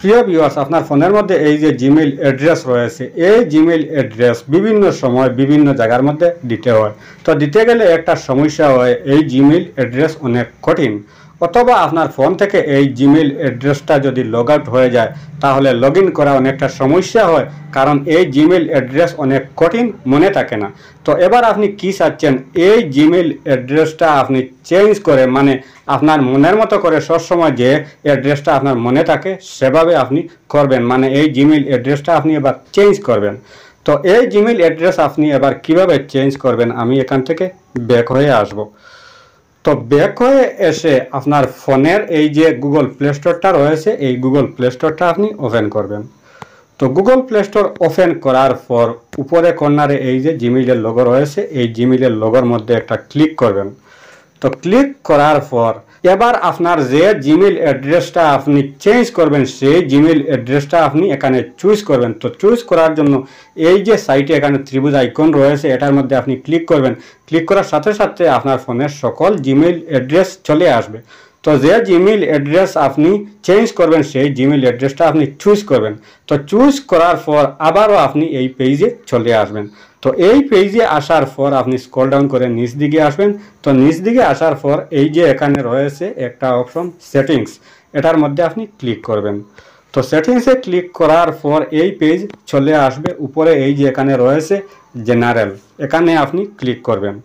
প্রিয় ভিউয়ার্স, আপনার ফোনের মধ্যে এই যে জিমেইল অ্যাড্রেস রয়েছে, এই জিমেইল অ্যাড্রেস বিভিন্ন সময় বিভিন্ন জায়গার মধ্যে দিতে হয়। তো দিতে গেলে একটা সমস্যা হয়, এই জিমেইল অ্যাড্রেস অনেক কঠিন, অথবা আপনার ফোন থেকে এই জিমেইল অ্যাড্রেসটা যদি লগ আউট হয়ে যায় তাহলে লগ ইন করা অনেকটা সমস্যা হয়, কারণ এই জিমেইল অ্যাড্রেস অনেক কঠিন, মনে থাকে না। তো এবার আপনি কি চাচ্ছেন, এই জিমেইল অ্যাড্রেসটা আপনি চেঞ্জ করে, মানে আপনার মনের মতো করে সবসময় যে অ্যাড্রেসটা আপনার মনে থাকে সেভাবে আপনি করবেন, মানে এই জিমেইল অ্যাড্রেসটা আপনি এবার চেঞ্জ করবেন। তো এই জিমেইল অ্যাড্রেস আপনি এবার কিভাবে চেঞ্জ করবেন, আমি এখান থেকে ব্যাক হয়ে আসব। তো ব্যাক হয়ে এসে আপনার ফোনের এই যে গুগল প্লে স্টোরটা রয়েছে, এই গুগল প্লে স্টোরটা আপনি ওপেন করবেন। তো গুগল প্লে স্টোর ওপেন করার পর উপরে কর্নারে এই যে জিমেইলের লোগো রয়েছে, এই জিমেইলের লোগোর মধ্যে একটা ক্লিক করবেন। তো ক্লিক করার পর এবার আপনার যে জিমেইল অ্যাড্রেসটা আপনি চেঞ্জ করবেন সেই জিমেইল অ্যাড্রেসটা আপনি এখানে চুজ করবেন। তো চুজ করার জন্য এই যে সাইটে এখানে ত্রিভুজ আইকন রয়েছে, এটার মধ্যে আপনি ক্লিক করবেন। ক্লিক করার সাথে সাথে আপনার ফোনের সকল জিমেইল অ্যাড্রেস চলে আসবে। তো যে জিমেইল অ্যাড্রেস আপনি চেঞ্জ করবেন সেই জিমেইল অ্যাড্রেসটা আপনি চুজ করবেন। তো চুজ করার পর আবারও আপনি এই পেজে চলে আসবেন। তো এই পেজে আসার পর আপনি স্ক্রল ডাউন করে নিচ দিকে আসবেন। তো নিচ দিকে আসার পর এই যে এখানে রয়েছে একটা অপশন সেটিংস, এটার মধ্যে আপনি ক্লিক করবেন। তো সেটিংসে ক্লিক করার পর এই পেজ চলে আসবে। উপরে এই যে এখানে রয়েছে জেনারেল, এখানে আপনি ক্লিক করবেন।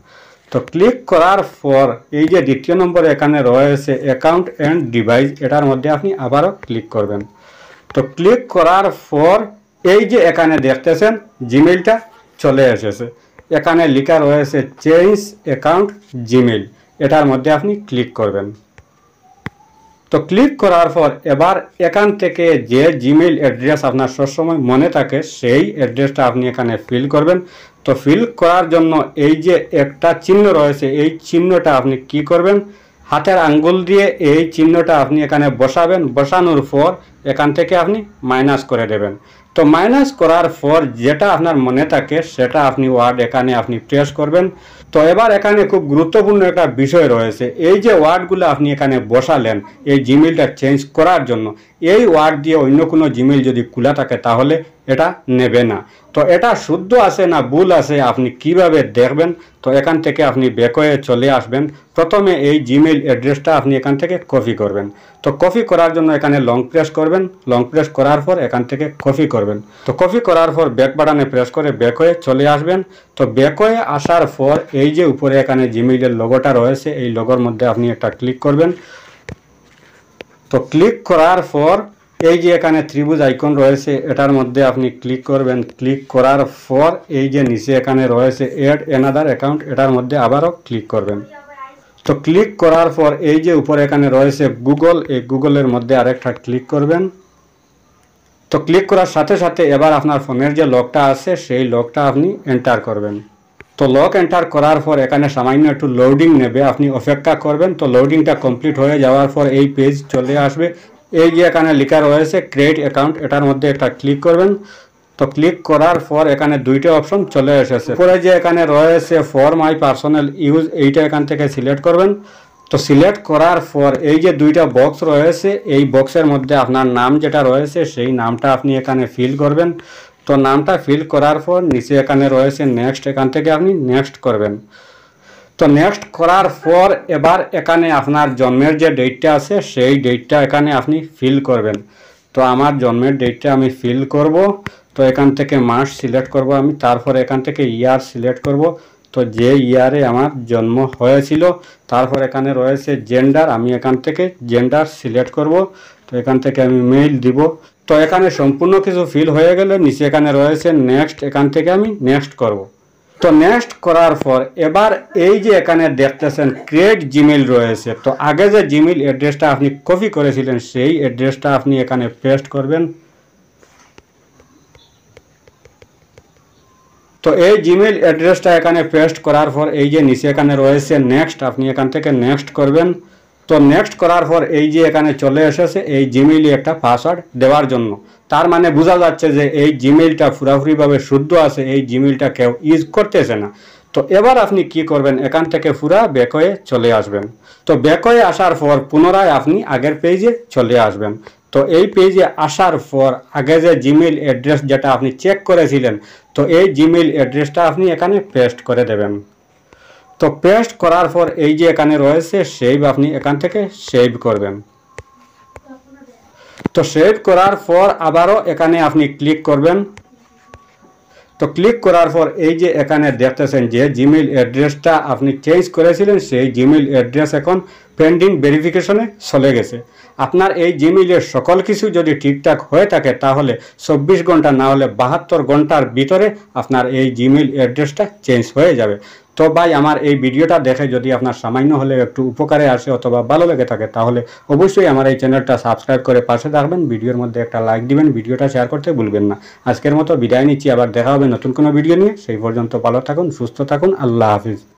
তো ক্লিক করার পর এই যে দ্বিতীয় নম্বরে এখানে রয়েছে অ্যাকাউন্ট অ্যান্ড ডিভাইস, এটার মধ্যে আপনি আবারও ক্লিক করবেন। তো ক্লিক করার পর এই যে এখানে দেখতেছেন জিমেইলটা চলে এসেছে, এখানে লেখা রয়েছে চেঞ্জ অ্যাকাউন্ট জিমেইল, এটার মধ্যে আপনি ক্লিক করবেন। তো ক্লিক করার পর এবার এখান থেকে যে জিমেইল অ্যাড্রেস আপনার সবসময় মনে থাকে সেই অ্যাড্রেসটা আপনি এখানে ফিল করবেন। তো ফিল করার জন্য এই যে একটা চিহ্ন রয়েছে, এই চিহ্নটা আপনি কি করবেন, হাতের আঙ্গুল দিয়ে এই চিহ্নটা আপনি এখানে বসাবেন। বসানোর পর এখান থেকে আপনি মাইনাস করে দেবেন। তো মাইনাস করার পর যেটা আপনার মনে থাকে সেটা আপনি ওয়ার্ড এখানে আপনি প্রেস করবেন। তো এবার এখানে খুব গুরুত্বপূর্ণ একটা বিষয় রয়েছে, এই যে ওয়ার্ডগুলো আপনি এখানে বসালেন এই জিমেইলটা চেঞ্জ করার জন্য, এই ওয়ার্ড দিয়ে অন্য কোনো জিমেইল যদি খোলা থাকে তাহলে এটা নেবে না। তো এটা শুদ্ধ আছে না ভুল আছে আপনি কিভাবে দেখবেন, তো এখান থেকে আপনি ব্যাক হয়ে চলে আসবেন। প্রথমে এই জিমেইল অ্যাড্রেসটা আপনি এখান থেকে কপি করবেন। তো কপি করার জন্য এখানে লং প্রেস করবেন। লং প্রেস করার পর এখান থেকে কপি করবেন। তো কপি করার পর ব্যাক বাটনে প্রেস করে ব্যাক হয়ে চলে আসবেন। তো ব্যাক হয়ে আসার পর এই যে উপরে এখানে জিমেইলের লোগোটা রয়েছে, এই লোগোর মধ্যে আপনি একটা ক্লিক করবেন। তো ক্লিক করার পর এই যে এখানে ত্রিভুজ আইকন রয়েছে, এটার মধ্যে আপনি ক্লিক করবেন। ক্লিক করার পর এই যে নিচে এখানে রয়েছে অ্যাড অ্যানাদার অ্যাকাউন্ট, এটার মধ্যে আবারও ক্লিক করবেন। তো ক্লিক করার পর এই যে উপরে এখানে রয়েছে গুগল, এই গুগলের মধ্যে আরেকটা ক্লিক করবেন। তো ক্লিক করার সাথে সাথে এবার আপনার ফোনের যে লকটা আছে সেই লকটা আপনি এন্টার করবেন। তো লক এন্টার করার পর এখানে সামান্য একটু লোডিং নেবে, আপনি অপেক্ষা করবেন। তো লোডিংটা কমপ্লিট হয়ে যাওয়ার পর এই পেজ চলে আসবে। এই যে এখানে লেখা রয়েছে ক্রিয়েট অ্যাকাউন্ট, এটার মধ্যে একটা ক্লিক করবেন। তো ক্লিক করার পর এখানে দুইটা অপশন চলে এসেছে। পরে যে এখানে রয়েছে ফর মাই পার্সোনাল ইউজ, এইটা এখান থেকে সিলেক্ট করবেন। তো সিলেক্ট করার পর এই যে দুইটা বক্স রয়েছে, এই বক্সের মধ্যে আপনার নাম যেটা রয়েছে সেই নামটা আপনি এখানে ফিল করবেন। তো নামটা ফিল করার পর নিচে এখানে রয়েছে নেক্সট, এখান থেকে আপনি নেক্সট করবেন। তো নেক্সট করার পর এবার এখানে আপনার জন্মের যে ডেটটা আছে সেই ডেটটা এখানে আপনি ফিল করবেন। তো আমার জন্মের ডেটটা আমি ফিল করব। তো এখান থেকে মাস সিলেক্ট করব আমি, তারপর এখান থেকে ইয়ার সিলেক্ট করব। তো যে ইয়ারে আমার জন্ম হয়েছিল, তারপর এখানে রয়েছে জেন্ডার, আমি এখান থেকে জেন্ডার সিলেক্ট করব। তো এখান থেকে আমি মেইল দিব। তো এখানে সম্পূর্ণ কিছু ফিল হয়ে গেলে নিচে এখানে রয়েছে নেক্সট, এখান থেকে আমি নেক্সট করব। তো নেক্সট করার পর এবার এই যে এখানে দেখতেছেন ক্রিয়েট জিমেইল রয়েছে, তো আগে যে জিমেইল অ্যাড্রেসটা আপনি কপি করেছিলেন সেই অ্যাড্রেসটা আপনি এখানে পেস্ট করবেন। তো এই জিমেইল অ্যাড্রেসটা এখানে পেস্ট করার পর এই যে নিচে এখানে রয়েছে নেক্সট, আপনি এখান থেকে নেক্সট করবেন। তো নেক্সট করার পর এই যে এখানে চলে এসেছে এই জিমেইলে একটা পাসওয়ার্ড দেওয়ার জন্য, তার মানে বোঝা যাচ্ছে যে এই জিমেইলটা পুরোপুরিভাবে শুদ্ধ আছে, এই জিমেইলটা কেউ ইউজ করতেছে না। তো এবার আপনি কি করবেন, এখান থেকে পুরা ব্যাক হয়ে চলে আসবেন। তো ব্যাক হয়ে আসার পর পুনরায় আপনি আগের পেজে চলে আসবেন। তো এই পেজে আসার পর আগে যে জিমেইল অ্যাড্রেস যেটা আপনি চেক করেছিলেন, তো এই জিমেইল অ্যাড্রেসটা আপনি এখানে পেস্ট করে দেবেন। তো পেস্ট করার পর এই যে এখানে রয়েছে সেভ, আপনি এখান থেকে সেভ করবেন। তো সেভ করার পর আবারও এখানে আপনি ক্লিক করবেন। তো ক্লিক করার পর এই যে এখানে দেখতেছেন যে জিমেইল অ্যাড্রেসটা আপনি চেঞ্জ করেছিলেন, সেই জিমেইল অ্যাড্রেস এখন পেন্ডিং ভেরিফিকেশনে চলে গেছে। আপনার এই জিমেইলের সকল কিছু যদি ঠিকঠাক হয়ে থাকে তাহলে 24 ঘন্টা না হলে 72 ঘন্টার ভিতরে আপনার এই জিমেইল অ্যাড্রেসটা চেঞ্জ হয়ে যাবে। তো ভাই, আমার এই ভিডিওটা দেখে যদি আপনার সামান্য হলে একটু উপকারে আসে অথবা ভালো লেগে থাকে তাহলে অবশ্যই আমার এই চ্যানেলটা সাবস্ক্রাইব করে পাশে থাকবেন, ভিডিওর মধ্যে একটা লাইক দিবেন, ভিডিওটা শেয়ার করতে ভুলবেন না। আজকের মতো বিদায় নিচ্ছি, আবার দেখা হবে নতুন কোনো ভিডিও নিয়ে। সেই পর্যন্ত ভালো থাকুন, সুস্থ থাকুন, আল্লাহ হাফিজ।